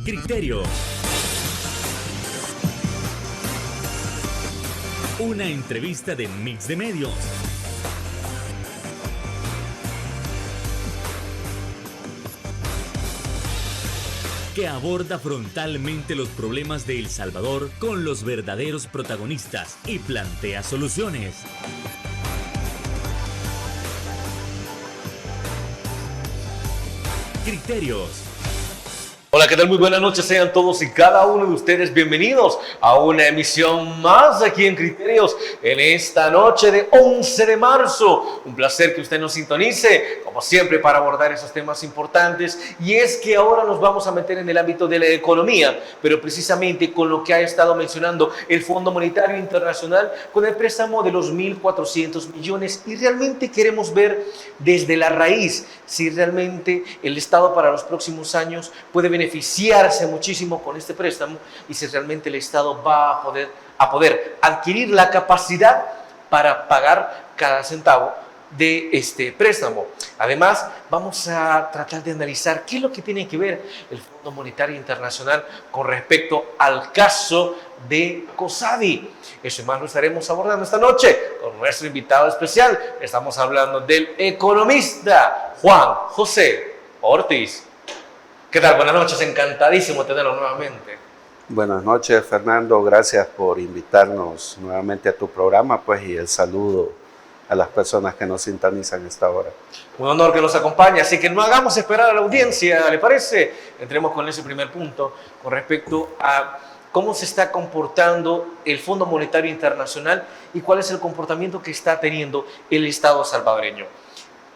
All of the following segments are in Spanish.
Criterio. Una entrevista de Mix de Medios. Que aborda frontalmente los problemas de El Salvador con los verdaderos protagonistas y plantea soluciones. Criterios. Hola, ¿qué tal? Muy buenas noches, sean todos y cada uno de ustedes bienvenidos a una emisión más aquí en Criterios en esta noche de 11 de marzo. Un placer que usted nos sintonice, como siempre, para abordar esos temas importantes. Y es que ahora nos vamos a meter en el ámbito de la economía, pero precisamente con lo que ha estado mencionando el Fondo Monetario Internacional con el préstamo de los 1.400 millones. Y realmente queremos ver desde la raíz si realmente el Estado para los próximos años puede beneficiarse muchísimo con este préstamo y si realmente el Estado va a poder adquirir la capacidad para pagar cada centavo de este préstamo. Además, vamos a tratar de analizar qué es lo que tiene que ver el Fondo Monetario Internacional con respecto al caso de COSADI. Eso y más lo estaremos abordando esta noche con nuestro invitado especial. Estamos hablando del economista Juan José Ortiz. ¿Qué tal? Buenas noches, encantadísimo tenerlo nuevamente. Buenas noches, Fernando, gracias por invitarnos nuevamente a tu programa, pues, y el saludo a las personas que nos sintonizan a esta hora. Un honor que nos acompañe, así que no hagamos esperar a la audiencia, ¿le parece? Entremos con ese primer punto con respecto a cómo se está comportando el Fondo Monetario Internacional y cuál es el comportamiento que está teniendo el Estado salvadoreño.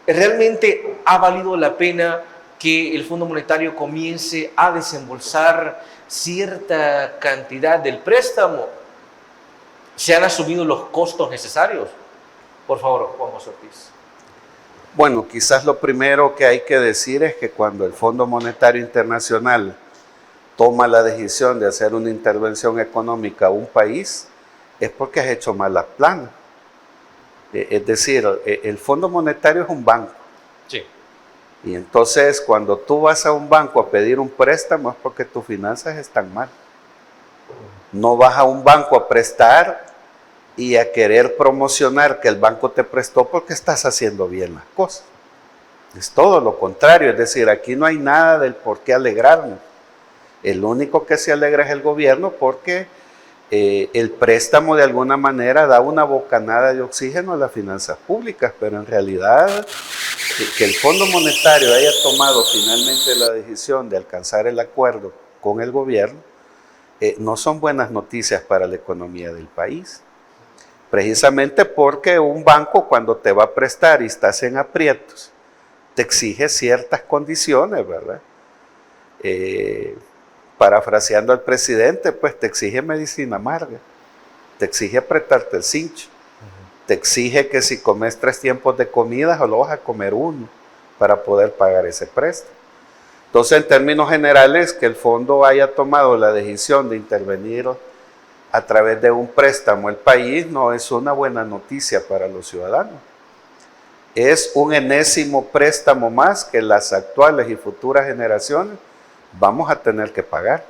¿Realmente ha valido la pena que el Fondo Monetario comience a desembolsar cierta cantidad del préstamo? ¿Se han asumido los costos necesarios? Por favor, Juan José Ortiz. Bueno, quizás lo primero que hay que decir es que cuando el Fondo Monetario Internacional toma la decisión de hacer una intervención económica a un país, es porque has hecho malas planes. Es decir, el Fondo Monetario es un banco. Sí. Y entonces cuando tú vas a un banco a pedir un préstamo es porque tus finanzas están mal. No vas a un banco a prestar y a querer promocionar que el banco te prestó porque estás haciendo bien las cosas. Es todo lo contrario, es decir, aquí no hay nada del por qué alegrarnos. El único que se alegra es el gobierno porque el préstamo de alguna manera da una bocanada de oxígeno a las finanzas públicas, pero en realidad que el Fondo Monetario haya tomado finalmente la decisión de alcanzar el acuerdo con el gobierno no son buenas noticias para la economía del país. Precisamente porque un banco cuando te va a prestar y estás en aprietos, te exige ciertas condiciones, ¿verdad? Parafraseando al presidente, pues te exige medicina amarga, te exige apretarte el cincho, te exige que si comes 3 tiempos de comida, solo vas a comer uno para poder pagar ese préstamo. Entonces, en términos generales, que el fondo haya tomado la decisión de intervenir a través de un préstamo el país no es una buena noticia para los ciudadanos. Es un enésimo préstamo más que las actuales y futuras generaciones vamos a tener que pagar,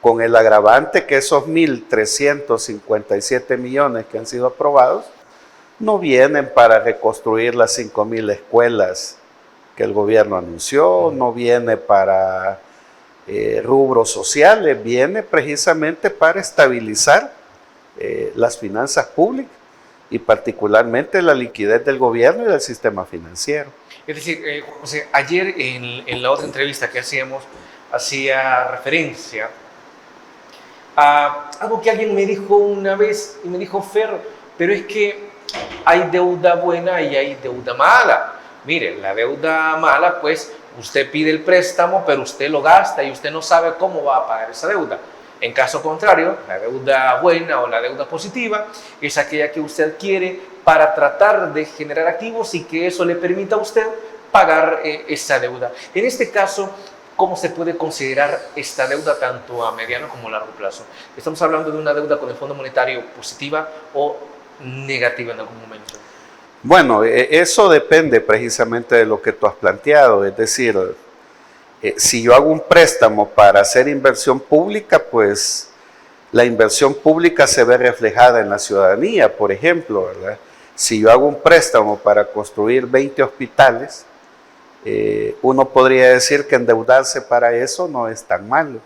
con el agravante que esos 1.357 millones que han sido aprobados no vienen para reconstruir las 5.000 escuelas que el gobierno anunció, no viene para rubros sociales, viene precisamente para estabilizar las finanzas públicas y particularmente la liquidez del gobierno y del sistema financiero. Es decir, José, ayer en la otra entrevista que hacíamos, hacía referencia a algo que alguien me dijo una vez y me dijo, Fer, pero es que hay deuda buena y hay deuda mala. Mire, la deuda mala, pues usted pide el préstamo, pero usted lo gasta y usted no sabe cómo va a pagar esa deuda. En caso contrario, la deuda buena o la deuda positiva es aquella que usted adquiere para tratar de generar activos y que eso le permita a usted pagar esa deuda. En este caso, ¿cómo se puede considerar esta deuda tanto a mediano como a largo plazo? ¿Estamos hablando de una deuda con el Fondo Monetario positiva o negativa en algún momento? Bueno, eso depende precisamente de lo que tú has planteado, es decir, Si yo hago un préstamo para hacer inversión pública, pues la inversión pública se ve reflejada en la ciudadanía, por ejemplo, ¿verdad? Si yo hago un préstamo para construir 20 hospitales, uno podría decir que endeudarse para eso no es tan malo,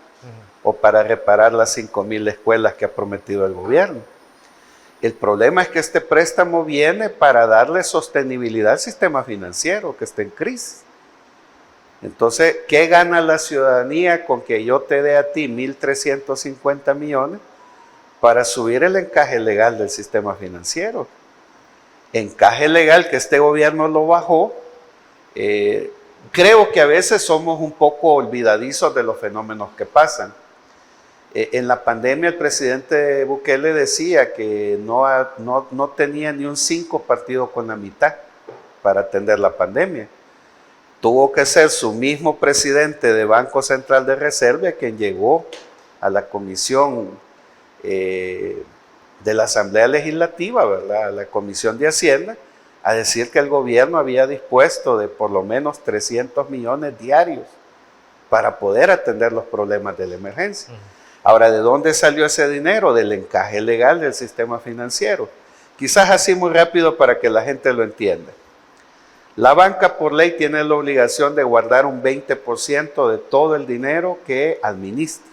o para reparar las 5,000 escuelas que ha prometido el gobierno. El problema es que este préstamo viene para darle sostenibilidad al sistema financiero que está en crisis. Entonces, ¿qué gana la ciudadanía con que yo te dé a ti 1.350 millones para subir el encaje legal del sistema financiero? Encaje legal que este gobierno lo bajó. Creo que a veces somos un poco olvidadizos de los fenómenos que pasan. En la pandemia el presidente Bukele decía que no tenía ni un 5 partido con la mitad para atender la pandemia. Tuvo que ser su mismo presidente de Banco Central de Reserva quien llegó a la comisión de la Asamblea Legislativa, ¿verdad? A la Comisión de Hacienda, a decir que el gobierno había dispuesto de por lo menos 300 millones diarios para poder atender los problemas de la emergencia. Ahora, ¿de dónde salió ese dinero? Del encaje legal del sistema financiero. Quizás así muy rápido para que la gente lo entienda. La banca por ley tiene la obligación de guardar un 20% de todo el dinero que administra.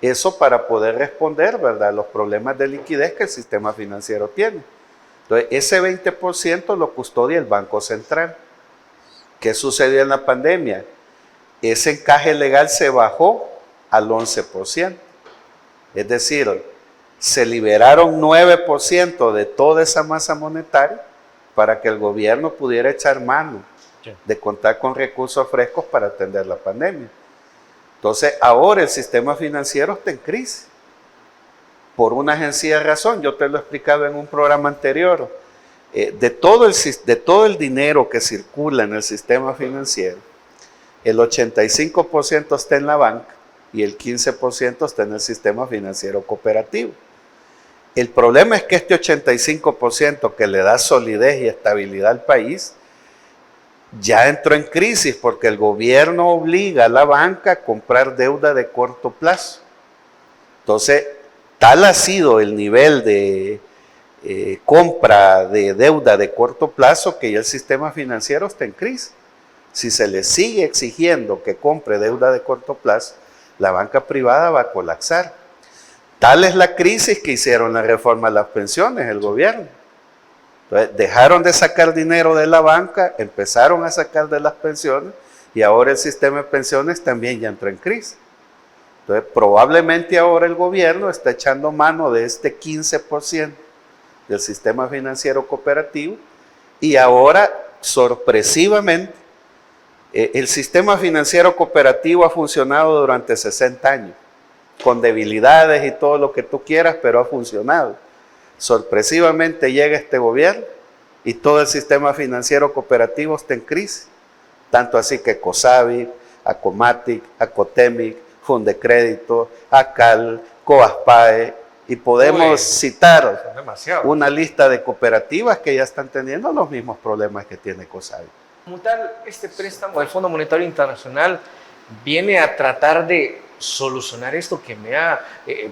Eso para poder responder, ¿verdad?, a los problemas de liquidez que el sistema financiero tiene. Entonces, ese 20% lo custodia el Banco Central. ¿Qué sucedió en la pandemia? Ese encaje legal se bajó al 11%. Es decir, se liberaron 9% de toda esa masa monetaria para que el gobierno pudiera echar mano de contar con recursos frescos para atender la pandemia. Entonces, ahora el sistema financiero está en crisis. Por una sencilla razón, yo te lo he explicado en un programa anterior. De todo el dinero que circula en el sistema financiero, el 85% está en la banca y el 15% está en el sistema financiero cooperativo. El problema es que este 85% que le da solidez y estabilidad al país, ya entró en crisis porque el gobierno obliga a la banca a comprar deuda de corto plazo. Entonces, tal ha sido el nivel de compra de deuda de corto plazo que ya el sistema financiero está en crisis. Si se le sigue exigiendo que compre deuda de corto plazo, la banca privada va a colapsar. Tal es la crisis que hicieron la reforma de las pensiones, el gobierno. Entonces, dejaron de sacar dinero de la banca, empezaron a sacar de las pensiones y ahora el sistema de pensiones también ya entró en crisis. Entonces, probablemente ahora el gobierno está echando mano de este 15% del sistema financiero cooperativo y ahora, sorpresivamente, el sistema financiero cooperativo ha funcionado durante 60 años, con debilidades y todo lo que tú quieras, pero ha funcionado. Sorpresivamente llega este gobierno y todo el sistema financiero cooperativo está en crisis. Tanto así que COSAVI, Acomatic, Acotemic, Fundecrédito, ACAL, COASPAE, y podemos citar una lista de cooperativas que ya están teniendo los mismos problemas que tiene COSAVI. Como tal, este préstamo del Fondo Monetario Internacional viene a tratar de solucionar esto que me ha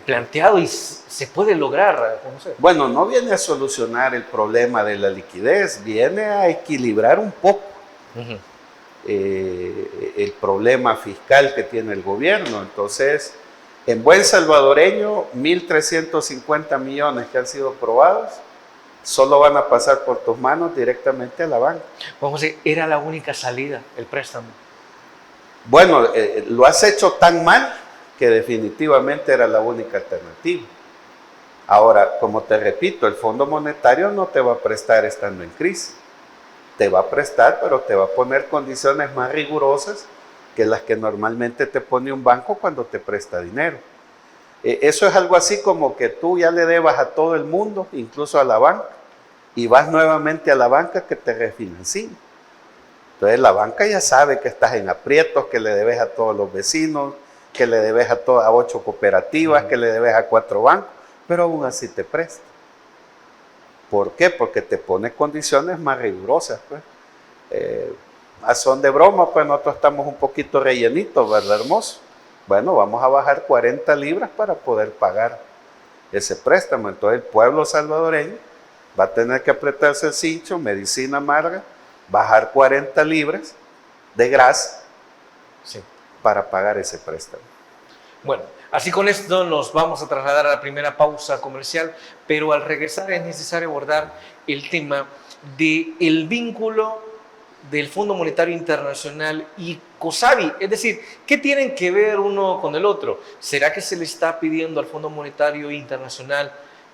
planteado y se puede lograr, José. Bueno, no viene a solucionar el problema de la liquidez, viene a equilibrar un poco el problema fiscal que tiene el gobierno. Entonces, en buen salvadoreño, 1.350 millones que han sido aprobados solo van a pasar por tus manos directamente a la banca. Vamos a decir, era la única salida, el préstamo. Bueno, lo has hecho tan mal que definitivamente era la única alternativa. Ahora, como te repito, el Fondo Monetario no te va a prestar estando en crisis. Te va a prestar, pero te va a poner condiciones más rigurosas que las que normalmente te pone un banco cuando te presta dinero. Eso es algo así como que tú ya le debas a todo el mundo, incluso a la banca, y vas nuevamente a la banca que te refinancie. Entonces la banca ya sabe que estás en aprietos, que le debes a todos los vecinos, que le debes a 8 cooperativas, que le debes a 4 bancos, pero aún así te presta. ¿Por qué? Porque te pone condiciones más rigurosas, pues. a son de broma, pues nosotros estamos un poquito rellenitos, ¿verdad, hermoso? Bueno, vamos a bajar 40 libras para poder pagar ese préstamo. Entonces el pueblo salvadoreño va a tener que apretarse el cincho, medicina amarga, bajar 40 libras de grasa Sí. para pagar ese préstamo. Bueno, así con esto nos vamos a trasladar a la primera pausa comercial, pero al regresar es necesario abordar el tema del vínculo del Fondo Monetario Internacional y COSABI. Es decir, ¿qué tienen que ver uno con el otro? ¿Será que se le está pidiendo al Fondo Monetario Internacional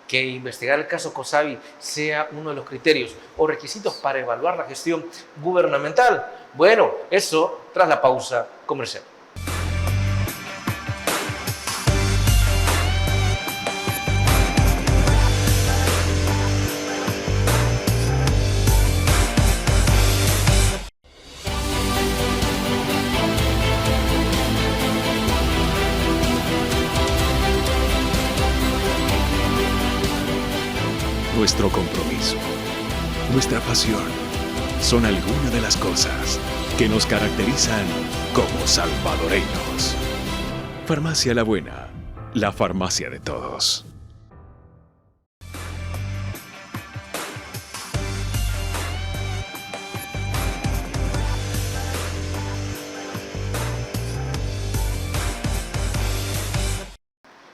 que investigar el caso COSABI sea uno de los criterios o requisitos para evaluar la gestión gubernamental? Bueno, eso tras la pausa comercial. Nuestro compromiso, nuestra pasión, son algunas de las cosas que nos caracterizan como salvadoreños. Farmacia La Buena, la farmacia de todos.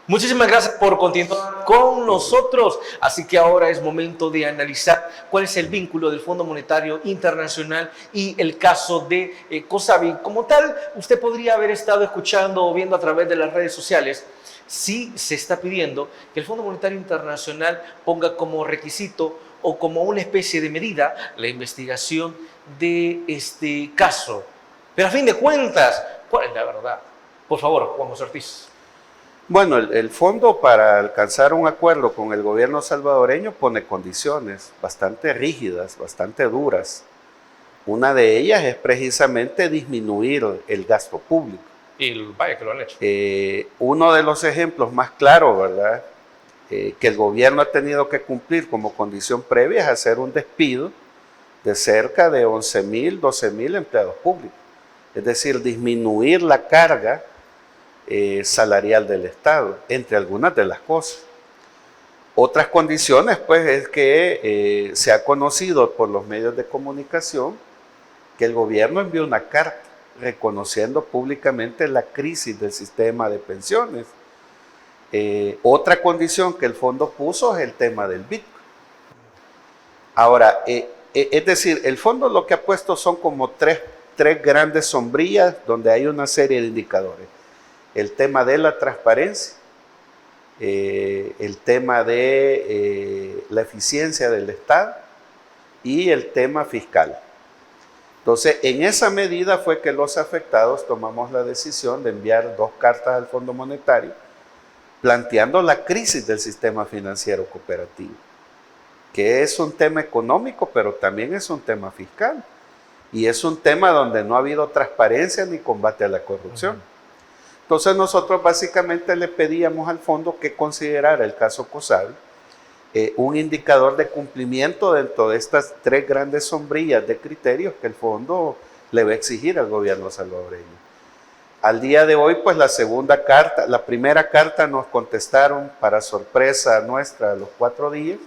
Muchísimas gracias por continuar con nosotros. Así que ahora es momento de analizar cuál es el vínculo del Fondo Monetario Internacional y el caso de COSABI. Como tal, usted podría haber estado escuchando o viendo a través de las redes sociales. Sí se está pidiendo que el Fondo Monetario Internacional ponga como requisito o como una especie de medida la investigación de este caso. Pero a fin de cuentas, ¿cuál es la verdad? Por favor, Juan José Ortiz. Bueno, el fondo para alcanzar un acuerdo con el gobierno salvadoreño pone condiciones bastante rígidas, bastante duras. Una de ellas es precisamente disminuir el gasto público. Y vaya que lo han hecho. Uno de los ejemplos más claros, ¿verdad?, que el gobierno ha tenido que cumplir como condición previa es hacer un despido de cerca de 11,000, 12,000 empleados públicos. Es decir, disminuir la carga salarial del Estado, entre algunas de las cosas. Otras condiciones, pues, es que se ha conocido por los medios de comunicación que el gobierno envió una carta reconociendo públicamente la crisis del sistema de pensiones. Otra condición que el fondo puso es el tema del Bitcoin. Ahora, es decir, el fondo lo que ha puesto son como tres grandes sombrillas donde hay una serie de indicadores. El tema de la transparencia, el tema de la eficiencia del Estado y el tema fiscal. Entonces, en esa medida fue que los afectados tomamos la decisión de enviar 2 cartas al Fondo Monetario planteando la crisis del sistema financiero cooperativo, que es un tema económico, pero también es un tema fiscal. Y es un tema donde no ha habido transparencia ni combate a la corrupción. Entonces nosotros básicamente le pedíamos al fondo que considerara el caso COSABI un indicador de cumplimiento dentro de estas 3 grandes sombrillas de criterios que el fondo le va a exigir al gobierno salvadoreño. Al día de hoy, pues la primera carta nos contestaron para sorpresa nuestra a los 4 días.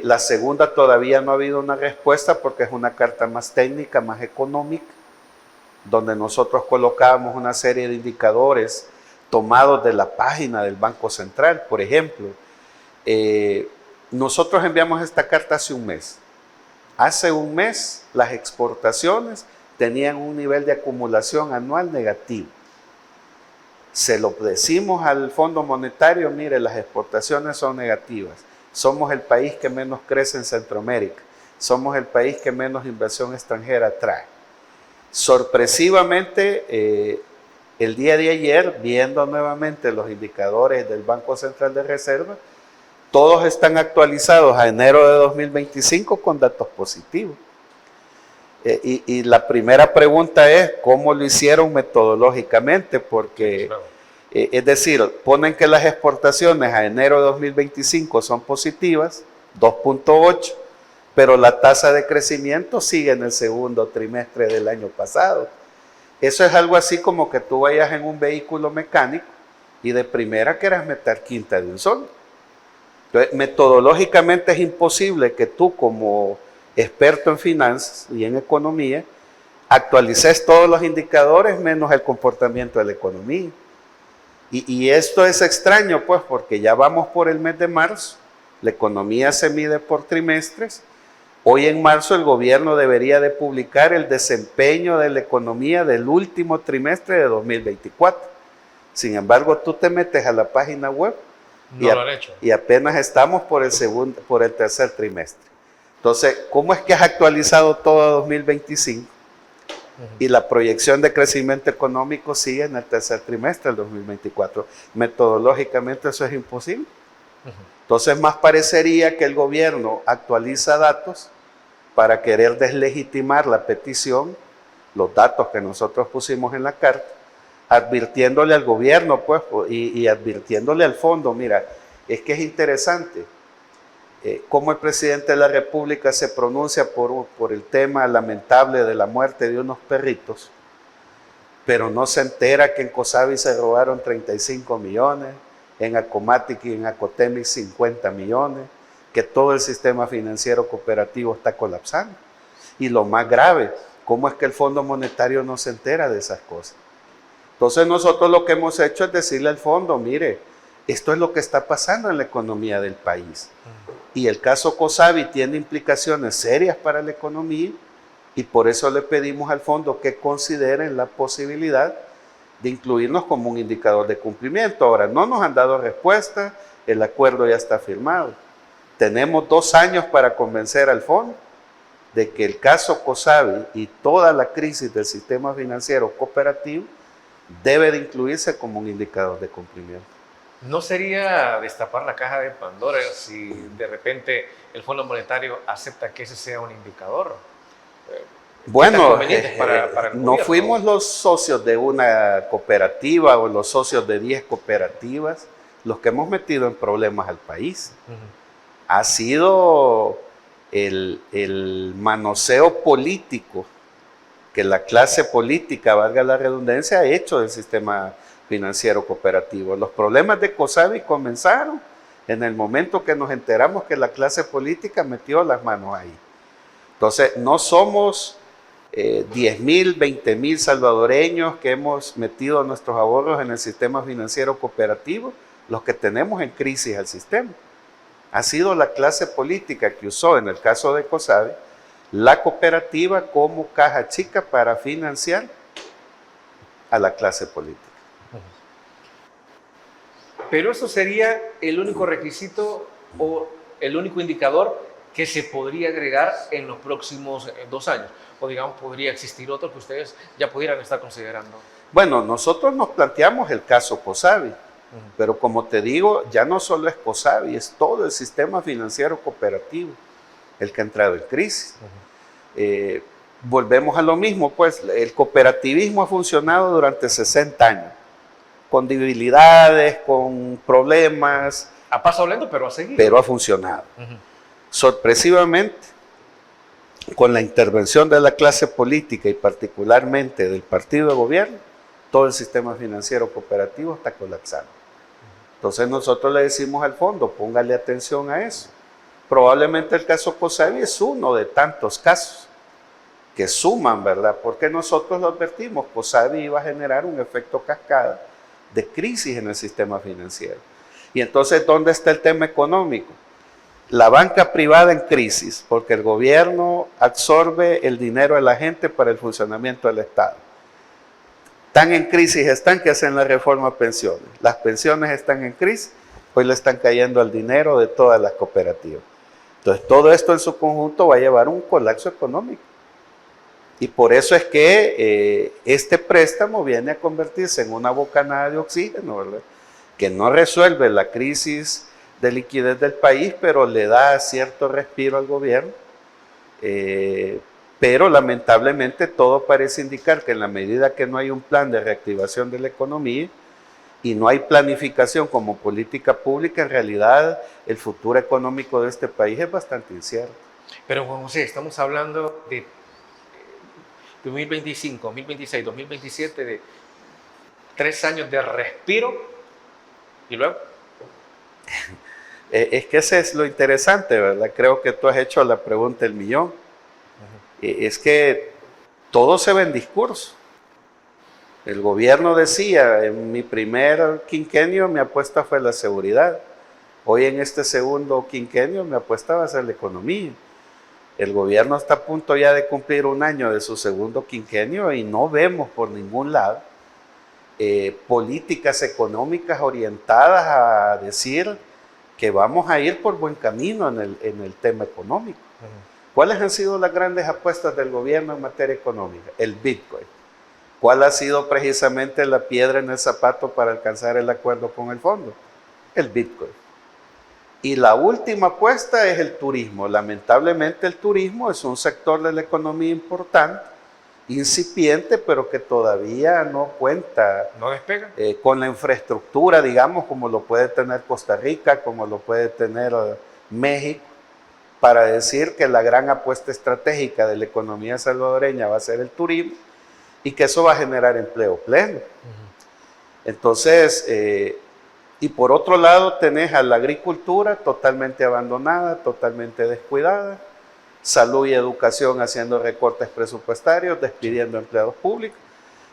La segunda todavía no ha habido una respuesta porque es una carta más técnica, más económica, donde nosotros colocábamos una serie de indicadores tomados de la página del Banco Central. Por ejemplo, nosotros enviamos esta carta hace un mes. Hace un mes las exportaciones tenían un nivel de acumulación anual negativo. Se lo decimos al Fondo Monetario, mire, las exportaciones son negativas. Somos el país que menos crece en Centroamérica. Somos el país que menos inversión extranjera trae. Sorpresivamente, el día de ayer, viendo nuevamente los indicadores del Banco Central de Reserva, todos están actualizados a enero de 2025 con datos positivos. Y la primera pregunta es, ¿cómo lo hicieron metodológicamente? Porque, es decir, ponen que las exportaciones a enero de 2025 son positivas, 2.8, pero la tasa de crecimiento sigue en el segundo trimestre del año pasado. Eso es algo así como que tú vayas en un vehículo mecánico y de primera quieras meter quinta de un solo. Entonces, metodológicamente es imposible que tú, como experto en finanzas y en economía, actualices todos los indicadores menos el comportamiento de la economía. Y esto es extraño, pues, porque ya vamos por el mes de marzo, la economía se mide por trimestres. Hoy en marzo el gobierno debería de publicar el desempeño de la economía del último trimestre de 2024. Sin embargo, tú te metes a la página web y apenas estamos por el tercer trimestre. Entonces, ¿cómo es que has actualizado todo 2025? Y la proyección de crecimiento económico sigue en el tercer trimestre del 2024. Metodológicamente eso es imposible. Entonces, más parecería que el gobierno actualiza datos para querer deslegitimar la petición, los datos que nosotros pusimos en la carta, advirtiéndole al gobierno, pues, y advirtiéndole al fondo. Mira, es que es interesante cómo el presidente de la República se pronuncia por el tema lamentable de la muerte de unos perritos, pero no se entera que en Cosavi se robaron 35 millones, en Acomatic y en Acotemic 50 millones, que todo el sistema financiero cooperativo está colapsando. Y lo más grave, ¿cómo es que el Fondo Monetario no se entera de esas cosas? Entonces nosotros lo que hemos hecho es decirle al fondo, mire, esto es lo que está pasando en la economía del país. Y el caso Cosavi tiene implicaciones serias para la economía y por eso le pedimos al fondo que consideren la posibilidad de incluirnos como un indicador de cumplimiento. Ahora, no nos han dado respuesta, el acuerdo ya está firmado. Tenemos 2 años para convencer al fondo de que el caso Cosavi y toda la crisis del sistema financiero cooperativo debe de incluirse como un indicador de cumplimiento. ¿No sería destapar la caja de Pandora si de repente el Fondo Monetario acepta que ese sea un indicador? Bueno, para el no gobierno. fuimos los socios de una cooperativa o los socios de 10 cooperativas los que hemos metido en problemas al país. Ha sido el manoseo político que la clase política, valga la redundancia, ha hecho del sistema financiero cooperativo. Los problemas de Cosavi comenzaron en el momento que nos enteramos que la clase política metió las manos ahí. Entonces, no somos 10,000, 20,000 salvadoreños que hemos metido nuestros ahorros en el sistema financiero cooperativo los que tenemos en crisis al sistema. Ha sido la clase política que usó, en el caso de Cosavi, la cooperativa como caja chica para financiar a la clase política. Pero eso sería el único requisito o el único indicador que se podría agregar en los próximos 2 años. O digamos, podría existir otro que ustedes ya pudieran estar considerando. Bueno, nosotros nos planteamos el caso Cosavi, pero como te digo, ya no solo es Cosavi, es todo el sistema financiero cooperativo el que ha entrado en crisis. Volvemos a lo mismo, pues el cooperativismo ha funcionado durante 60 años, con debilidades, con problemas. A paso lento, pero a seguir. Pero ha funcionado. Sorpresivamente, con la intervención de la clase política y particularmente del partido de gobierno, todo el sistema financiero cooperativo está colapsando. Entonces nosotros le decimos al fondo, póngale atención a eso. Probablemente el caso Cosavi es uno de tantos casos que suman, ¿verdad? Porque nosotros lo advertimos, Cosavi iba a generar un efecto cascada de crisis en el sistema financiero. Y entonces, ¿dónde está el tema económico? La banca privada en crisis, porque el gobierno absorbe el dinero de la gente para el funcionamiento del Estado. Tan en crisis están que hacen la reforma a pensiones. Las pensiones están en crisis, hoy le están cayendo al dinero de todas las cooperativas. Entonces, todo esto en su conjunto va a llevar a un colapso económico. Y por eso es que este préstamo viene a convertirse en una bocanada de oxígeno, ¿verdad? Que no resuelve la crisis de liquidez del país, pero le da cierto respiro al gobierno. Pero lamentablemente todo parece indicar que en la medida que no hay un plan de reactivación de la economía y no hay planificación como política pública, en realidad el futuro económico de este país es bastante incierto. Pero Juan José, estamos hablando de 2025, 2026, 2027, de 3 años de respiro y luego. Es que ese es lo interesante, ¿verdad? Creo que tú has hecho la pregunta del millón. Es que todo se ve en discurso. El gobierno decía, en mi primer quinquenio mi apuesta fue la seguridad. Hoy en este segundo quinquenio mi apuesta va a ser la economía. El gobierno está a punto ya de cumplir 1 año de su segundo quinquenio y no vemos por ningún lado políticas económicas orientadas a decir que vamos a ir por buen camino en el tema económico. ¿Cuáles han sido las grandes apuestas del gobierno en materia económica? El Bitcoin. ¿Cuál ha sido precisamente la piedra en el zapato para alcanzar el acuerdo con el fondo? El Bitcoin. Y la última apuesta es el turismo. Lamentablemente el turismo es un sector de la economía importante, incipiente, pero que todavía no cuenta ¿No despega? con la infraestructura, digamos, como lo puede tener Costa Rica, como lo puede tener México, para decir que la gran apuesta estratégica de la economía salvadoreña va a ser el turismo y que eso va a generar empleo pleno. Entonces, y por otro lado tenés a la agricultura totalmente abandonada, totalmente descuidada, salud y educación haciendo recortes presupuestarios, despidiendo empleados públicos.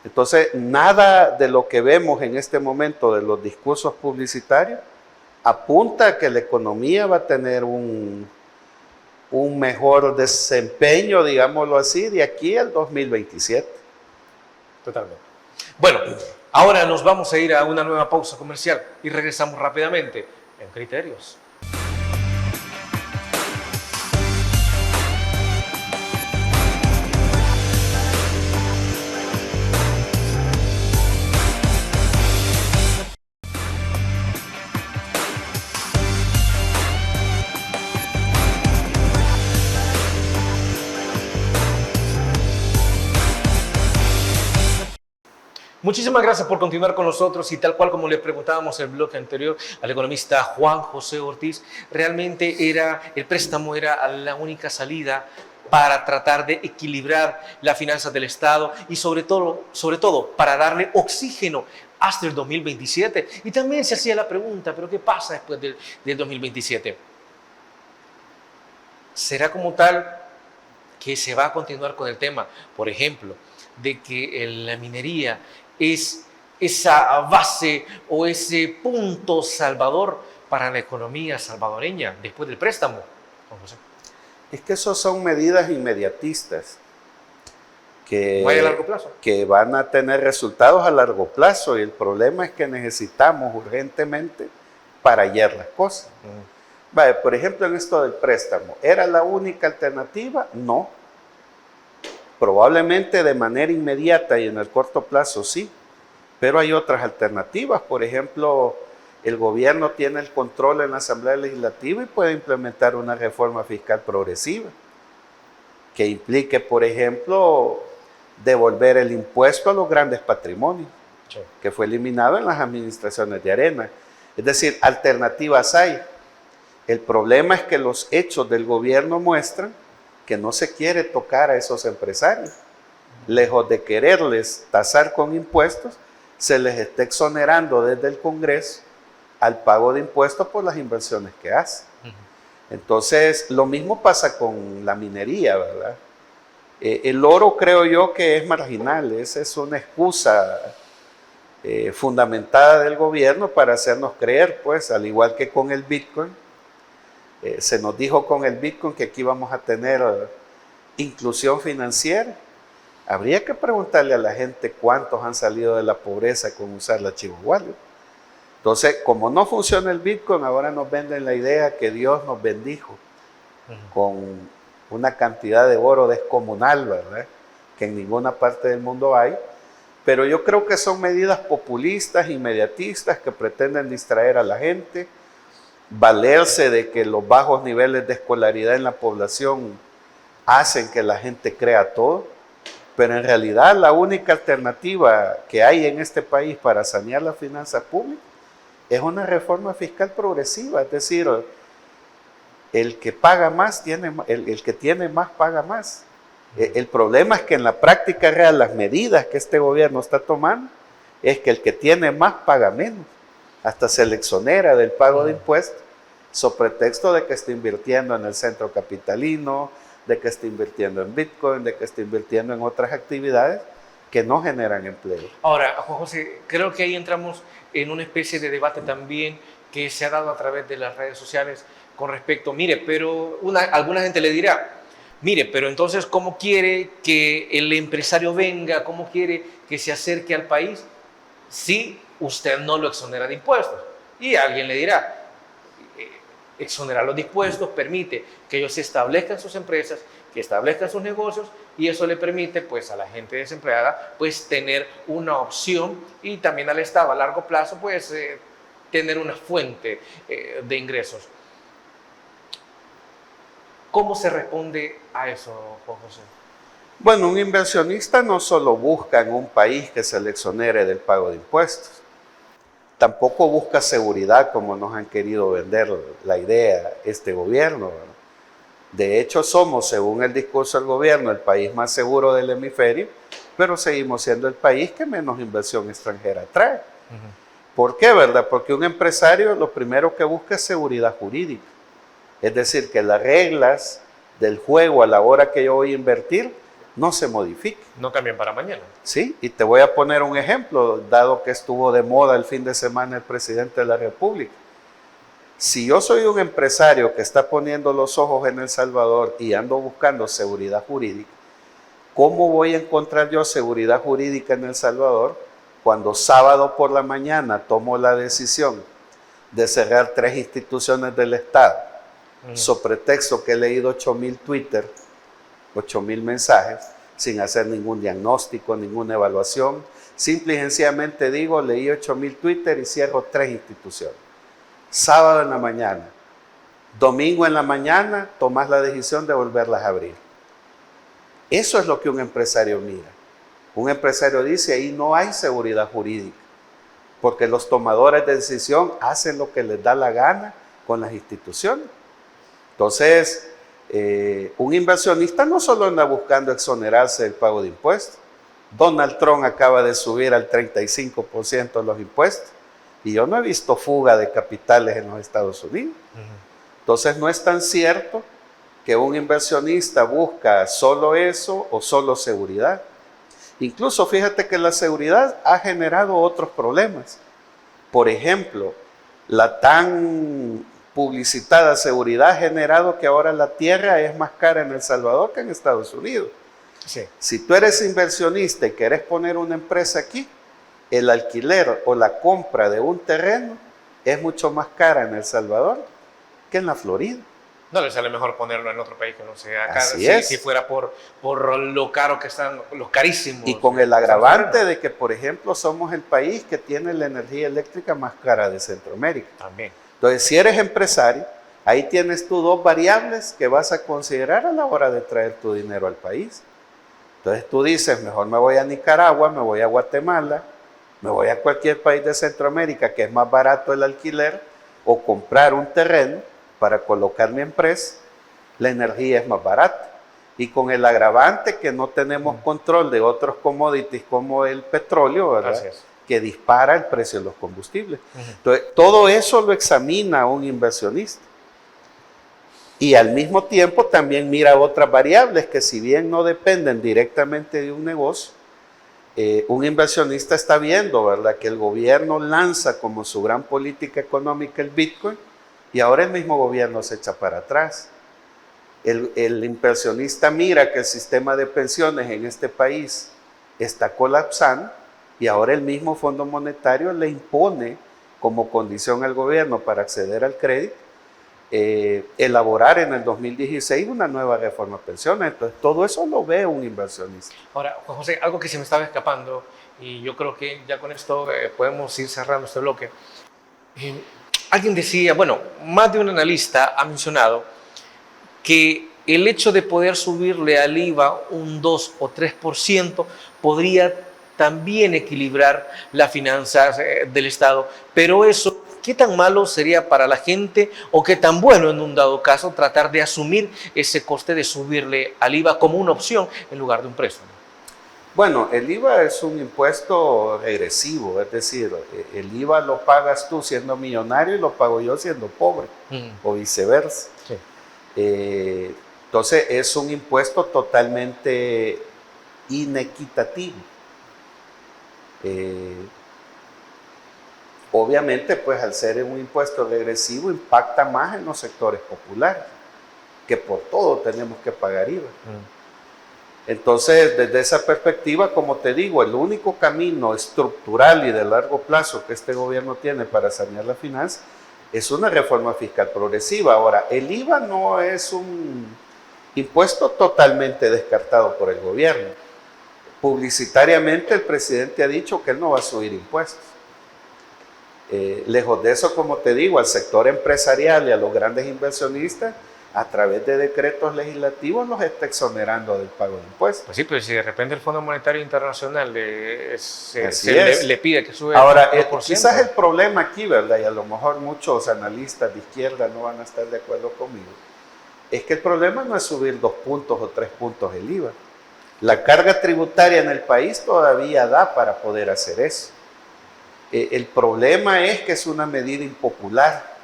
Entonces, nada de lo que vemos en este momento de los discursos publicitarios apunta a que la economía va a tener un mejor desempeño, digámoslo así, de aquí al 2027. Totalmente. Bueno, ahora nos vamos a ir a una nueva pausa comercial y regresamos rápidamente en Criterios. Muchísimas gracias por continuar con nosotros y tal cual como le preguntábamos en el bloque anterior al economista Juan José Ortiz, realmente el préstamo era la única salida para tratar de equilibrar las finanzas del Estado y sobre todo para darle oxígeno hasta el 2027. Y también se hacía la pregunta, ¿pero qué pasa después del 2027? ¿Será como tal que se va a continuar con el tema, por ejemplo, de que la minería es esa base o ese punto salvador para la economía salvadoreña después del préstamo? Juan José. Es que eso son medidas inmediatistas que, ¿No hay a largo plazo? Que van a tener resultados a largo plazo, y el problema es que necesitamos urgentemente para ayer las cosas. Vale, por ejemplo, en esto del préstamo, ¿era la única alternativa? No. Probablemente de manera inmediata y en el corto plazo sí, pero hay otras alternativas. Por ejemplo, el gobierno tiene el control en la Asamblea Legislativa y puede implementar una reforma fiscal progresiva que implique, por ejemplo, devolver el impuesto a los grandes patrimonios, que fue eliminado en las administraciones de Arena. Es decir, alternativas hay. El problema es que los hechos del gobierno muestran que no se quiere tocar a esos empresarios. Lejos de quererles tasar con impuestos, se les está exonerando desde el Congreso al pago de impuestos por las inversiones que hacen. Entonces, lo mismo pasa con la minería, ¿verdad? El oro creo yo que es marginal, esa es una excusa fundamentada del gobierno para hacernos creer, pues, al igual que con el Bitcoin. Se nos dijo con el Bitcoin que aquí vamos a tener inclusión financiera. Habría que preguntarle a la gente cuántos han salido de la pobreza con usar la Chivo Wallet. Entonces, como no funciona el Bitcoin, ahora nos venden la idea que Dios nos bendijo con una cantidad de oro descomunal, ¿verdad? Que en ninguna parte del mundo hay. Pero yo creo que son medidas populistas, inmediatistas, que pretenden distraer a la gente, valerse de que los bajos niveles de escolaridad en la población hacen que la gente crea todo, pero en realidad la única alternativa que hay en este país para sanear las finanzas públicas es una reforma fiscal progresiva, es decir, el que paga más, el que tiene más paga más. El problema es que en la práctica real, las medidas que este gobierno está tomando, es que el que tiene más paga menos. Hasta se le exonera del pago de impuestos, sobre pretexto de que está invirtiendo en el centro capitalino, de que está invirtiendo en Bitcoin, de que está invirtiendo en otras actividades que no generan empleo. Ahora, Juan José, creo que ahí entramos en una especie de debate también que se ha dado a través de las redes sociales con respecto, mire, pero alguna gente le dirá, mire, pero entonces, ¿cómo quiere que el empresario venga? ¿Cómo quiere que se acerque al país si usted no lo exonera de impuestos? Y alguien le dirá, exonerar los impuestos permite que ellos establezcan sus empresas, que establezcan sus negocios, y eso le permite pues a la gente desempleada pues tener una opción, y también al Estado a largo plazo pues tener una fuente de ingresos. ¿Cómo se responde a eso, Juan José? Bueno, un inversionista no solo busca en un país que se le exonere del pago de impuestos, tampoco busca seguridad como nos han querido vender la idea este gobierno, ¿verdad? De hecho, somos, según el discurso del gobierno, el país más seguro del hemisferio, pero seguimos siendo el país que menos inversión extranjera trae. ¿Por qué, verdad? Porque un empresario lo primero que busca es seguridad jurídica. Es decir, que las reglas del juego a la hora que yo voy a invertir no se modifiquen. No cambien para mañana. Sí, y te voy a poner un ejemplo, dado que estuvo de moda el fin de semana el presidente de la República. Si yo soy un empresario que está poniendo los ojos en El Salvador y ando buscando seguridad jurídica, ¿cómo voy a encontrar yo seguridad jurídica en El Salvador cuando sábado por la mañana tomo la decisión de cerrar 3 instituciones del Estado, sobre pretexto que he leído 8,000 Twitter, 8,000 mensajes, sin hacer ningún diagnóstico, ninguna evaluación? Simple y sencillamente digo, leí 8,000 Twitter y cierro 3 instituciones. Sábado en la mañana, domingo en la mañana, tomas la decisión de volverlas a abrir. Eso es lo que un empresario mira. Un empresario dice, ahí no hay seguridad jurídica, porque los tomadores de decisión hacen lo que les da la gana con las instituciones. Entonces, un inversionista no solo anda buscando exonerarse del pago de impuestos. Donald Trump acaba de subir al 35% los impuestos, y yo no he visto fuga de capitales en los Estados Unidos. Entonces no es tan cierto que un inversionista busca solo eso o solo seguridad. Incluso fíjate que la seguridad ha generado otros problemas. Por ejemplo, la tan publicitada seguridad ha generado que ahora la tierra es más cara en El Salvador que en Estados Unidos. Sí. Si tú eres inversionista y querés poner una empresa aquí, el alquiler o la compra de un terreno es mucho más cara en El Salvador que en la Florida. No le sale mejor ponerlo en otro país que no sea acá. Así es. Si fuera por lo caro que están, los carísimos. Y con el agravante de que, por ejemplo, somos el país que tiene la energía eléctrica más cara de Centroamérica. También. Entonces, si eres empresario, ahí tienes tú 2 variables que vas a considerar a la hora de traer tu dinero al país. Entonces tú dices, mejor me voy a Nicaragua, me voy a Guatemala, me voy a cualquier país de Centroamérica que es más barato el alquiler, o comprar un terreno para colocar mi empresa, la energía es más barata. Y con el agravante que no tenemos control de otros commodities como el petróleo, ¿verdad? Que dispara el precio de los combustibles. Entonces, todo eso lo examina un inversionista. Y al mismo tiempo también mira otras variables que, si bien no dependen directamente de un negocio, un inversionista está viendo, ¿verdad?, que el gobierno lanza como su gran política económica el Bitcoin, y ahora el mismo gobierno se echa para atrás. El inversionista mira que el sistema de pensiones en este país está colapsando, y ahora el mismo Fondo Monetario le impone como condición al gobierno para acceder al crédito elaborar en el 2016 una nueva reforma de pensiones. Entonces todo eso lo ve un inversionista. Ahora, Juan José, algo que se me estaba escapando, y yo creo que ya con esto podemos ir cerrando este bloque. Alguien decía, bueno, más de un analista ha mencionado que el hecho de poder subirle al IVA un 2 o 3% podría también equilibrar las finanzas del Estado, pero eso ¿qué tan malo sería para la gente o qué tan bueno en un dado caso tratar de asumir ese coste de subirle al IVA como una opción en lugar de un préstamo? Bueno, el IVA es un impuesto regresivo, es decir, el IVA lo pagas tú siendo millonario y lo pago yo siendo pobre, o viceversa. Sí. Entonces es un impuesto totalmente inequitativo. Obviamente, pues al ser un impuesto regresivo impacta más en los sectores populares, que por todo tenemos que pagar IVA. Entonces, desde esa perspectiva, como te digo, el único camino estructural y de largo plazo que este gobierno tiene para sanear la finanza es una reforma fiscal progresiva. Ahora, el IVA no es un impuesto totalmente descartado por el gobierno. Publicitariamente el presidente ha dicho que él no va a subir impuestos. Lejos de eso, como te digo, al sector empresarial y a los grandes inversionistas, a través de decretos legislativos los está exonerando del pago de impuestos. Pues sí, pero si de repente el Fondo Monetario Internacional le pide que sube Ahora, el 2%. quizás el problema aquí, ¿verdad? Y a lo mejor muchos analistas de izquierda no van a estar de acuerdo conmigo, es que el problema no es subir 2 puntos o 3 puntos el IVA. La carga tributaria en el país todavía da para poder hacer eso. El problema es que es una medida impopular.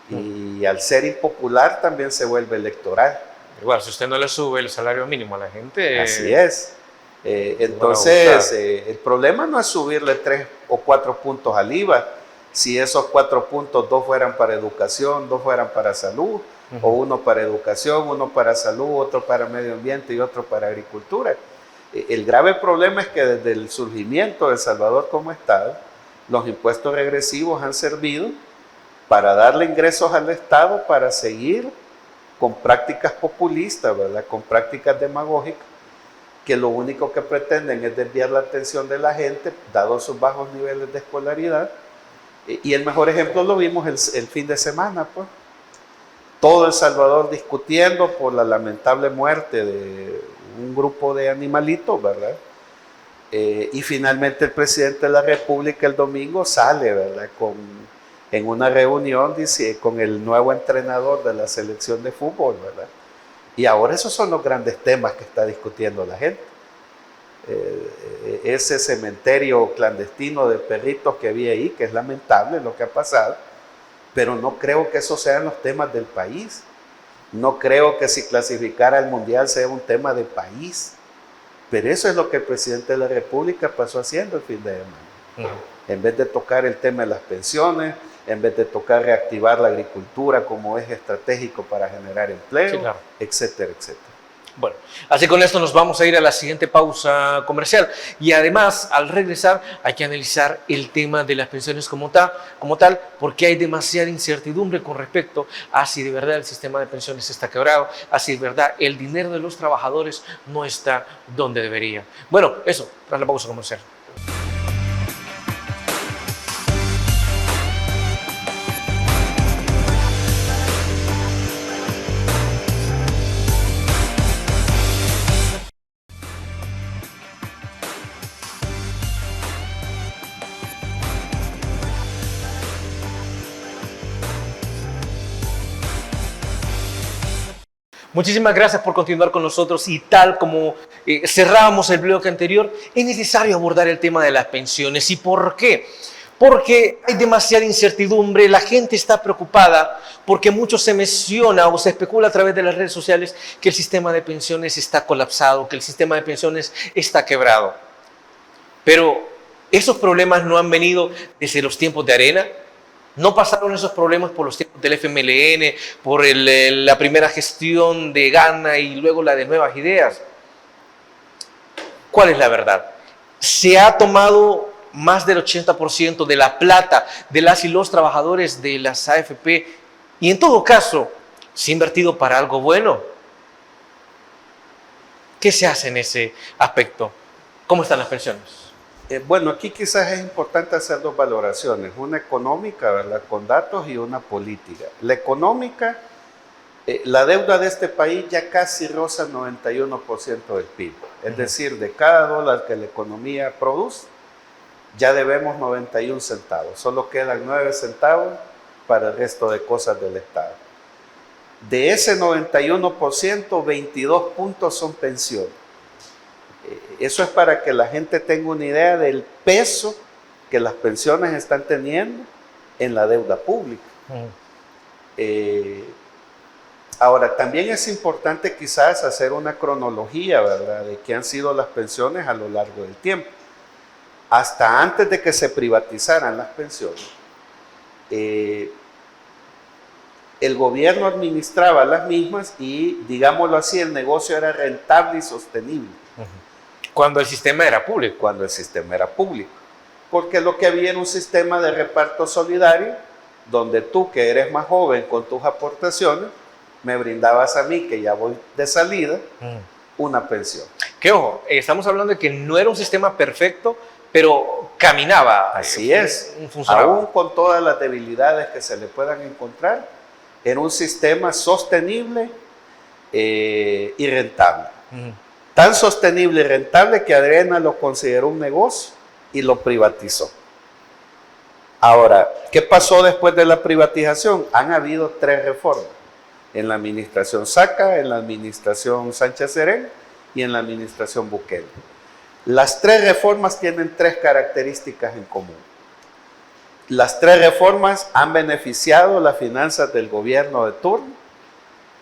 Y al ser impopular también se vuelve electoral. Igual, si usted no le sube el salario mínimo a la gente... Así es. Entonces, el problema no es subirle 3 o 4 puntos al IVA. Si esos 4 puntos, 2 fueran para educación, 2 fueran para salud, o 1 para educación, 1 para salud, otro para medio ambiente y otro para agricultura. El grave problema es que desde el surgimiento de El Salvador como Estado, los impuestos regresivos han servido para darle ingresos al Estado, para seguir con prácticas populistas, ¿verdad? Con prácticas demagógicas, que lo único que pretenden es desviar la atención de la gente, dado sus bajos niveles de escolaridad. Y el mejor ejemplo lo vimos el fin de semana, pues. Todo El Salvador discutiendo por la lamentable muerte de un grupo de animalitos, ¿verdad? Y finalmente el presidente de la República el domingo sale, ¿verdad? En una reunión dice, con el nuevo entrenador de la selección de fútbol, ¿verdad? Y ahora esos son los grandes temas que está discutiendo la gente. Ese cementerio clandestino de perritos que había ahí, que es lamentable lo que ha pasado, pero no creo que esos sean los temas del país. No creo que si clasificara al mundial sea un tema de país. Pero eso es lo que el presidente de la República pasó haciendo el fin de semana. En vez de tocar el tema de las pensiones, en vez de tocar reactivar la agricultura como eje estratégico para generar empleo, sí, claro, etcétera, etcétera. Bueno, así con esto nos vamos a ir a la siguiente pausa comercial. Y además, al regresar, hay que analizar el tema de las pensiones como tal, porque hay demasiada incertidumbre con respecto a si de verdad el sistema de pensiones está quebrado, a si de verdad el dinero de los trabajadores no está donde debería. Bueno, eso, tras la pausa comercial. Muchísimas gracias por continuar con nosotros y tal como cerrábamos el bloque anterior, es necesario abordar el tema de las pensiones. ¿Y por qué? Porque hay demasiada incertidumbre, la gente está preocupada porque mucho se menciona o se especula a través de las redes sociales que el sistema de pensiones está colapsado, que el sistema de pensiones está quebrado. Pero esos problemas no han venido desde los tiempos de Arena. No pasaron esos problemas por los tiempos del FMLN, por la primera gestión de Gana y luego la de Nuevas Ideas. ¿Cuál es la verdad? Se ha tomado más del 80% de la plata de las y los trabajadores de las AFP y en todo caso, ¿se ha invertido para algo bueno? ¿Qué se hace en ese aspecto? ¿Cómo están las pensiones? Bueno, aquí quizás es importante hacer 2 valoraciones, una económica, ¿verdad?, con datos, y una política. La económica, la deuda de este país ya casi roza el 91% del PIB. Es decir, de cada dólar que la economía produce, ya debemos 91 centavos, solo quedan 9 centavos para el resto de cosas del Estado. De ese 91%, 22 puntos son pensiones. Eso es para que la gente tenga una idea del peso que las pensiones están teniendo en la deuda pública. Ahora, también es importante quizás hacer una cronología, ¿verdad?, de qué han sido las pensiones a lo largo del tiempo. Hasta antes de que se privatizaran las pensiones, el gobierno administraba las mismas y, digámoslo así, el negocio era rentable y sostenible. Cuando el sistema era público. Cuando el sistema era público. Porque lo que había era un sistema de reparto solidario, donde tú, que eres más joven, con tus aportaciones, me brindabas a mí, que ya voy de salida, una pensión. Que ojo, estamos hablando de que no era un sistema perfecto, pero caminaba. Así es. Aún con todas las debilidades que se le puedan encontrar, era un sistema sostenible y rentable. Tan sostenible y rentable que Arena lo consideró un negocio y lo privatizó. Ahora, ¿qué pasó después de la privatización? Han habido 3 reformas. En la administración Saca, en la administración Sánchez Serén y en la administración Bukele. Las 3 reformas tienen 3 características en común. Las 3 reformas han beneficiado las finanzas del gobierno de turno,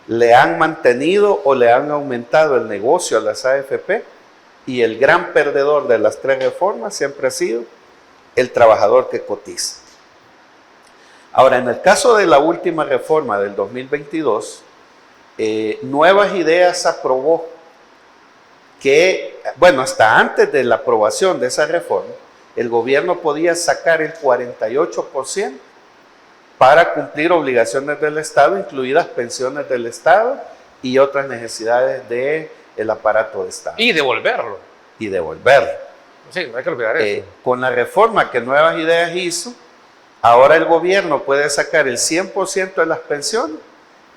le han mantenido o le han aumentado el negocio a las AFP, y el gran perdedor de las 3 reformas siempre ha sido el trabajador que cotiza. Ahora, en el caso de la última reforma del 2022, Nuevas Ideas aprobó que, bueno, hasta antes de la aprobación de esa reforma, el gobierno podía sacar el 48% para cumplir obligaciones del Estado, incluidas pensiones del Estado y otras necesidades del aparato de Estado. Y devolverlo. Y devolverlo. Sí, no hay que olvidar eso. Con la reforma que Nuevas Ideas hizo, ahora el gobierno puede sacar el 100% de las pensiones,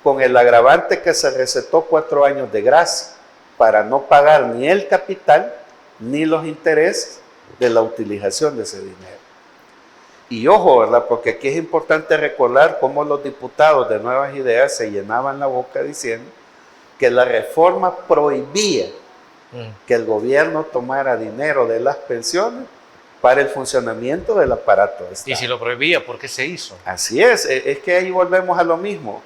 con el agravante que se recetó 4 años de gracia para no pagar ni el capital ni los intereses de la utilización de ese dinero. Y ojo, ¿verdad?, porque aquí es importante recordar cómo los diputados de Nuevas Ideas se llenaban la boca diciendo que la reforma prohibía que el gobierno tomara dinero de las pensiones para el funcionamiento del aparato de Estado. Y si lo prohibía, ¿por qué se hizo? Así es que ahí volvemos a lo mismo.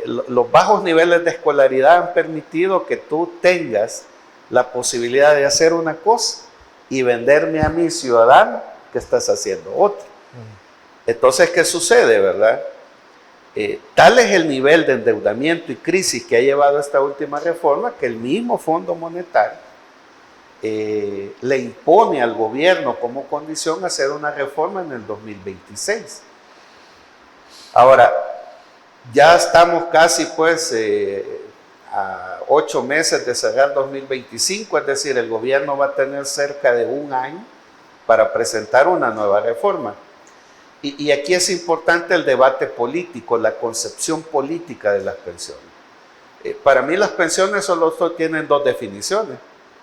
Los bajos niveles de escolaridad han permitido que tú tengas la posibilidad de hacer una cosa y venderme a mí, ciudadano, que estás haciendo otra. Entonces, ¿qué sucede, verdad? Tal es el nivel de endeudamiento y crisis que ha llevado esta última reforma, que el mismo Fondo Monetario le impone al gobierno como condición hacer una reforma en el 2026. Ahora, ya estamos casi pues a 8 meses de cerrar 2025, es decir, el gobierno va a tener cerca de 1 año para presentar una nueva reforma. Y aquí es importante el debate político, la concepción política de las pensiones. Para mí las pensiones solo tienen 2 definiciones.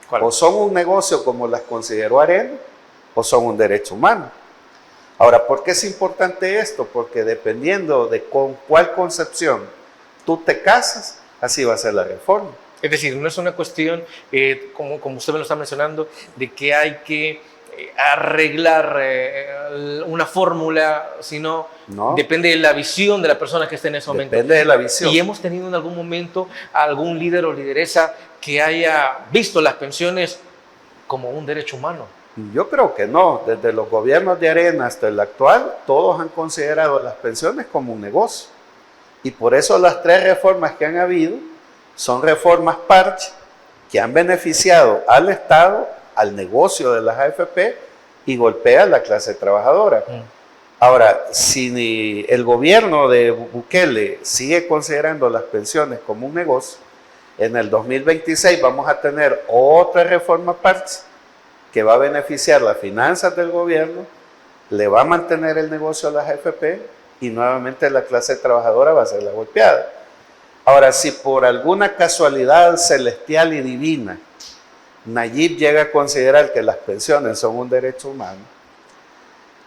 ¿Cuál? O son un negocio como las consideró Arena, o son un derecho humano. Ahora, ¿por qué es importante esto? Porque dependiendo de con cuál concepción tú te casas, así va a ser la reforma. Es decir, no es una cuestión, como usted me lo está mencionando, de que hay que arreglar una fórmula, sino depende de la visión de la persona que esté en ese momento. Depende de la visión. Y hemos tenido en algún momento algún líder o lideresa que haya visto las pensiones como un derecho humano. Yo creo que no. Desde los gobiernos de Arena hasta el actual, todos han considerado las pensiones como un negocio. Y por eso las 3 reformas que han habido son reformas parche que han beneficiado al Estado, al negocio de las AFP y golpea a la clase trabajadora. Ahora, si el gobierno de Bukele sigue considerando las pensiones como un negocio, en el 2026 vamos a tener otra reforma parche que va a beneficiar las finanzas del gobierno, le va a mantener el negocio a las AFP y nuevamente la clase trabajadora va a ser la golpeada. Ahora, si por alguna casualidad celestial y divina Nayib llega a considerar que las pensiones son un derecho humano,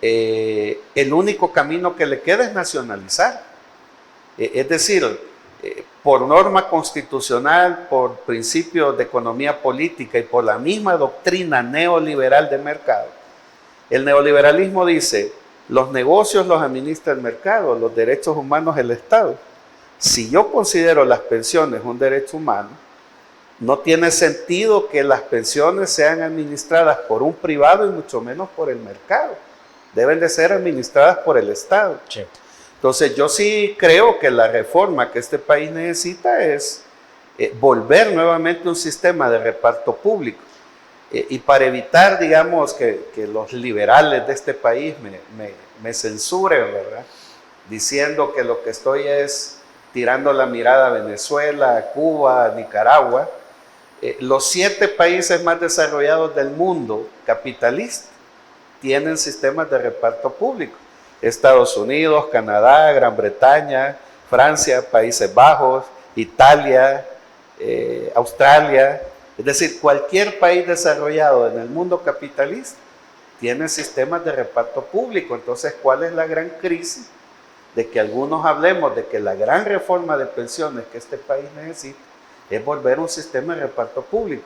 el único camino que le queda es nacionalizar. Es decir, por norma constitucional, por principios de economía política y por la misma doctrina neoliberal de mercado, el neoliberalismo dice, los negocios los administra el mercado, los derechos humanos el Estado. Si yo considero las pensiones un derecho humano, no tiene sentido que las pensiones sean administradas por un privado y mucho menos por el mercado. Deben de ser administradas por el Estado. Sí. Entonces yo sí creo que la reforma que este país necesita es volver nuevamente a un sistema de reparto público. Y para evitar, digamos, que los liberales de este país me censuren, ¿verdad? Diciendo que lo que estoy es tirando la mirada a Venezuela, a Cuba, a Nicaragua. Los 7 países más desarrollados del mundo, capitalistas, tienen sistemas de reparto público. Estados Unidos, Canadá, Gran Bretaña, Francia, Países Bajos, Italia, Australia. Es decir, cualquier país desarrollado en el mundo capitalista tiene sistemas de reparto público. Entonces, ¿cuál es la gran crisis? De que algunos hablemos de que la gran reforma de pensiones que este país necesita es volver a un sistema de reparto público.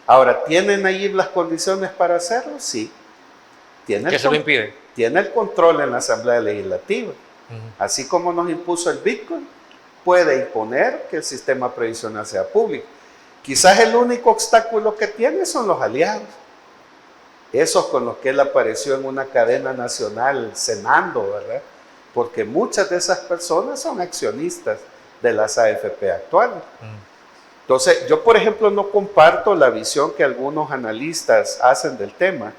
Ahora, ¿tienen ahí las condiciones para hacerlo? Sí. ¿Qué se lo impide? Tiene el control en la Asamblea Legislativa. Así como nos impuso el Bitcoin, puede imponer que el sistema previsional sea público. Quizás el único obstáculo que tiene son los aliados. Esos con los que él apareció en una cadena nacional cenando, ¿verdad? Porque muchas de esas personas son accionistas de las AFP actuales. Entonces, yo por ejemplo no comparto la visión que algunos analistas hacen del tema,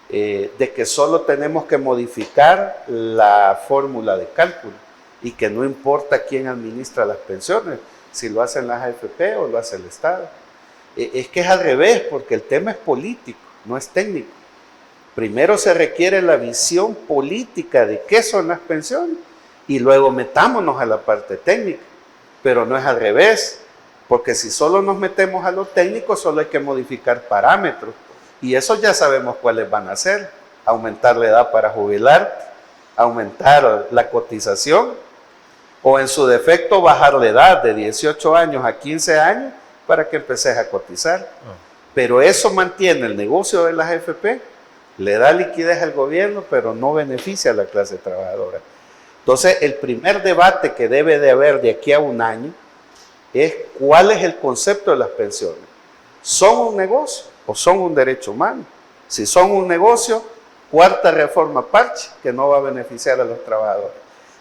de que solo tenemos que modificar la fórmula de cálculo y que no importa quién administra las pensiones, si lo hacen las AFP o lo hace el Estado. Es que es al revés, porque el tema es político, no es técnico. Primero se requiere la visión política de qué son las pensiones y luego metámonos a la parte técnica, pero no es al revés, porque si solo nos metemos a lo técnico, solo hay que modificar parámetros. Y eso ya sabemos cuáles van a ser. Aumentar la edad para jubilar, aumentar la cotización, o en su defecto bajar la edad de 18 años a 15 años para que empeces a cotizar. Pero eso mantiene el negocio de las AFP, le da liquidez al gobierno, pero no beneficia a la clase trabajadora. Entonces, el primer debate que debe de haber de aquí a un año es cuál es el concepto de las pensiones. ¿Son un negocio o son un derecho humano? Si son un negocio, cuarta reforma parche que no va a beneficiar a los trabajadores.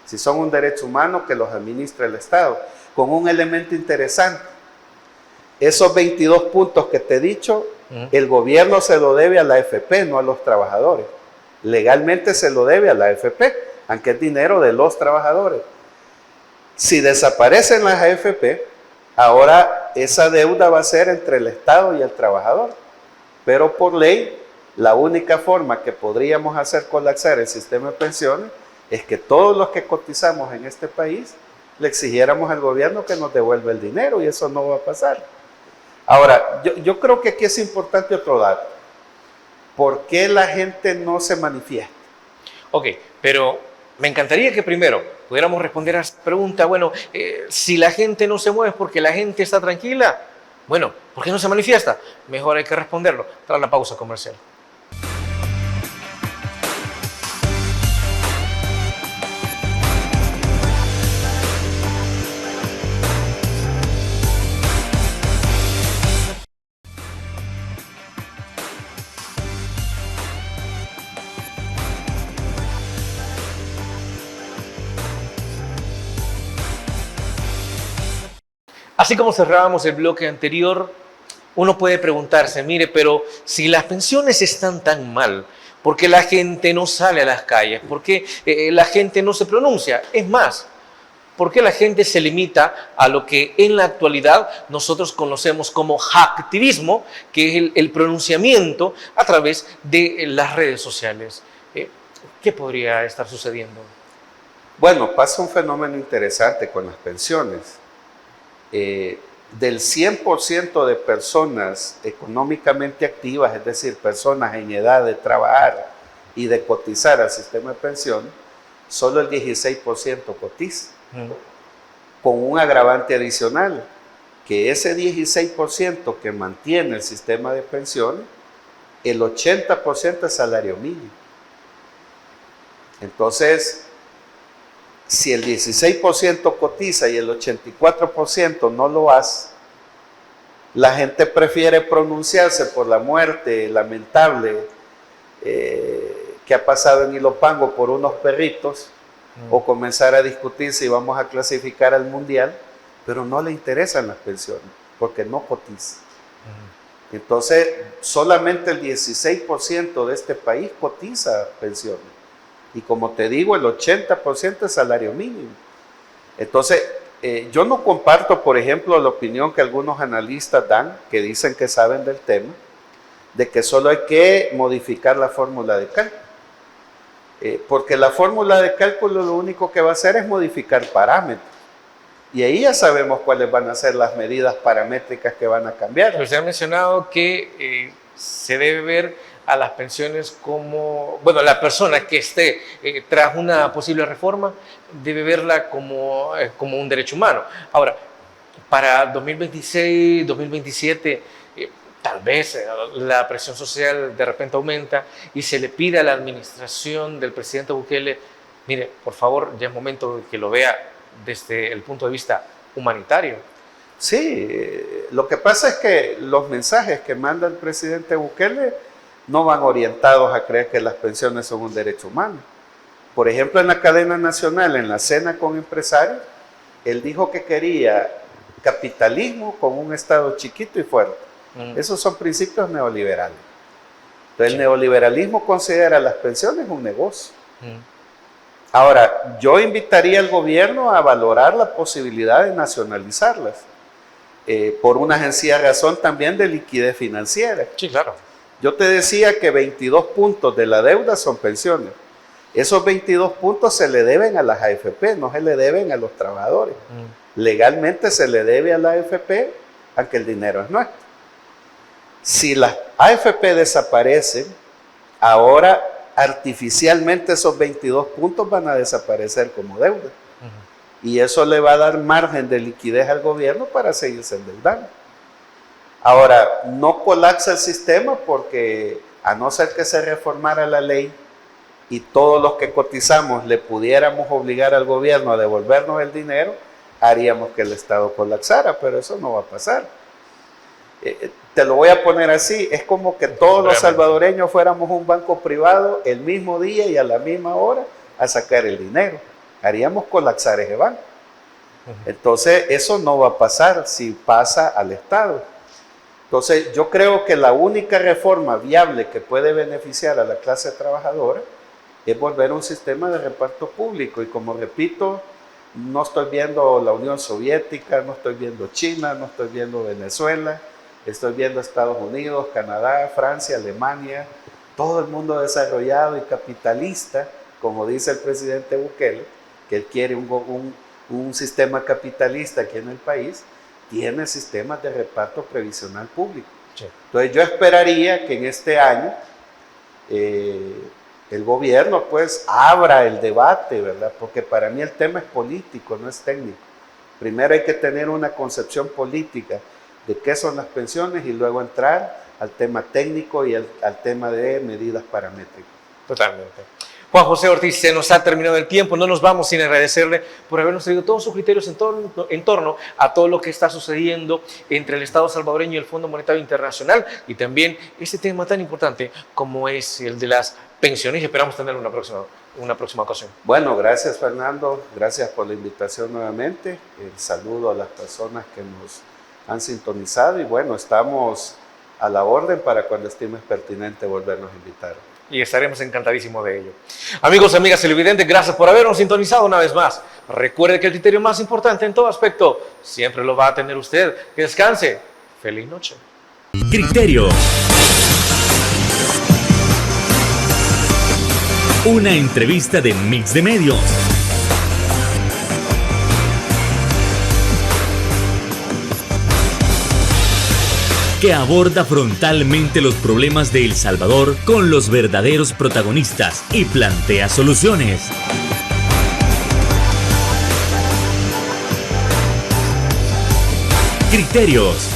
Si son un derecho humano, que los administre el Estado. Con un elemento interesante, esos 22 puntos que te he dicho, el gobierno se lo debe a la AFP, no a los trabajadores. Legalmente se lo debe a la AFP, aunque es dinero de los trabajadores. Si desaparecen las AFP, ahora esa deuda va a ser entre el Estado y el trabajador. Pero por ley, la única forma que podríamos hacer colapsar el sistema de pensiones es que todos los que cotizamos en este país le exigiéramos al gobierno que nos devuelva el dinero, y eso no va a pasar. Ahora, yo creo que aquí es importante otro dato. ¿Por qué la gente no se manifiesta? Ok, pero me encantaría que primero pudiéramos responder a esta pregunta. Bueno, si la gente no se mueve es porque la gente está tranquila. Bueno, ¿por qué no se manifiesta? Mejor hay que responderlo tras la pausa comercial. Así como cerrábamos el bloque anterior, uno puede preguntarse, mire, pero si las pensiones están tan mal, ¿por qué la gente no sale a las calles? ¿Por qué la gente no se pronuncia? Es más, ¿por qué la gente se limita a lo que en la actualidad nosotros conocemos como hacktivismo, que es el pronunciamiento a través de las redes sociales? ¿Qué podría estar sucediendo? Bueno, pasa un fenómeno interesante con las pensiones. Del 100% de personas económicamente activas, es decir, personas en edad de trabajar y de cotizar al sistema de pensiones, solo el 16% cotiza, con un agravante adicional, que ese 16% que mantiene el sistema de pensiones, el 80% es salario mínimo. Entonces, si el 16% cotiza y el 84% no lo hace, la gente prefiere pronunciarse por la muerte lamentable que ha pasado en Ilopango por unos perritos, o comenzar a discutir si vamos a clasificar al mundial, pero no le interesan las pensiones, porque no cotiza. Entonces, solamente el 16% de este país cotiza pensiones. Y como te digo, el 80% es salario mínimo. Entonces, yo no comparto, por ejemplo, la opinión que algunos analistas dan, que dicen que saben del tema, de que solo hay que modificar la fórmula de cálculo. Porque la fórmula de cálculo lo único que va a hacer es modificar parámetros. Y ahí ya sabemos cuáles van a ser las medidas paramétricas que van a cambiar. Pero usted ha mencionado que se debe ver a las pensiones como, bueno, la persona que esté tras una posible reforma debe verla como un derecho humano. Ahora, para 2026, 2027, tal vez la presión social de repente aumenta y se le pide a la administración del presidente Bukele, mire, por favor, ya es momento de que lo vea desde el punto de vista humanitario. Sí, lo que pasa es que los mensajes que manda el presidente Bukele no van orientados a creer que las pensiones son un derecho humano. Por ejemplo, en la cadena nacional, en la cena con empresarios, él dijo que quería capitalismo con un Estado chiquito y fuerte. Esos son principios neoliberales. Entonces, el neoliberalismo considera las pensiones un negocio. Ahora, yo invitaría al gobierno a valorar la posibilidad de nacionalizarlas, por una sencilla razón también de liquidez financiera. Sí, claro. Yo te decía que 22 puntos de la deuda son pensiones. Esos 22 puntos se le deben a las AFP, no se le deben a los trabajadores. Legalmente se le debe a la AFP, aunque el dinero es nuestro. Si las AFP desaparecen, ahora artificialmente esos 22 puntos van a desaparecer como deuda. Y eso le va a dar margen de liquidez al gobierno para seguirse endeudando. Ahora, no colapsa el sistema porque, a no ser que se reformara la ley y todos los que cotizamos le pudiéramos obligar al gobierno a devolvernos el dinero, haríamos que el Estado colapsara, pero eso no va a pasar. Te lo voy a poner así, es como que todos los salvadoreños fuéramos un banco privado el mismo día y a la misma hora a sacar el dinero. Haríamos colapsar ese banco. Entonces, eso no va a pasar si pasa al Estado. Entonces, yo creo que la única reforma viable que puede beneficiar a la clase trabajadora es volver a un sistema de reparto público. Y como repito, no estoy viendo la Unión Soviética, no estoy viendo China, no estoy viendo Venezuela, estoy viendo Estados Unidos, Canadá, Francia, Alemania, todo el mundo desarrollado y capitalista, como dice el presidente Bukele, que él quiere un sistema capitalista aquí en el país, tiene sistemas de reparto previsional público. Sí. Entonces yo esperaría que en este año el gobierno pues abra el debate, ¿verdad? Porque para mí el tema es político, no es técnico. Primero hay que tener una concepción política de qué son las pensiones y luego entrar al tema técnico y al tema de medidas paramétricas. Totalmente. Juan José Ortiz, se nos ha terminado el tiempo, no nos vamos sin agradecerle por habernos traído todos sus criterios en torno a todo lo que está sucediendo entre el Estado salvadoreño y el Fondo Monetario Internacional y también este tema tan importante como es el de las pensiones y esperamos tener una próxima ocasión. Bueno, gracias Fernando, gracias por la invitación nuevamente, el saludo a las personas que nos han sintonizado y bueno, estamos a la orden para cuando estimes pertinente volvernos a invitar. Y estaremos encantadísimos de ello. Amigos y amigas televidentes, gracias por habernos sintonizado una vez más. Recuerde que el criterio más importante en todo aspecto siempre lo va a tener usted. Que descanse. Feliz noche. Criterio. Una entrevista de Mix de Medios. que aborda frontalmente los problemas de El Salvador con los verdaderos protagonistas y plantea soluciones. Criterios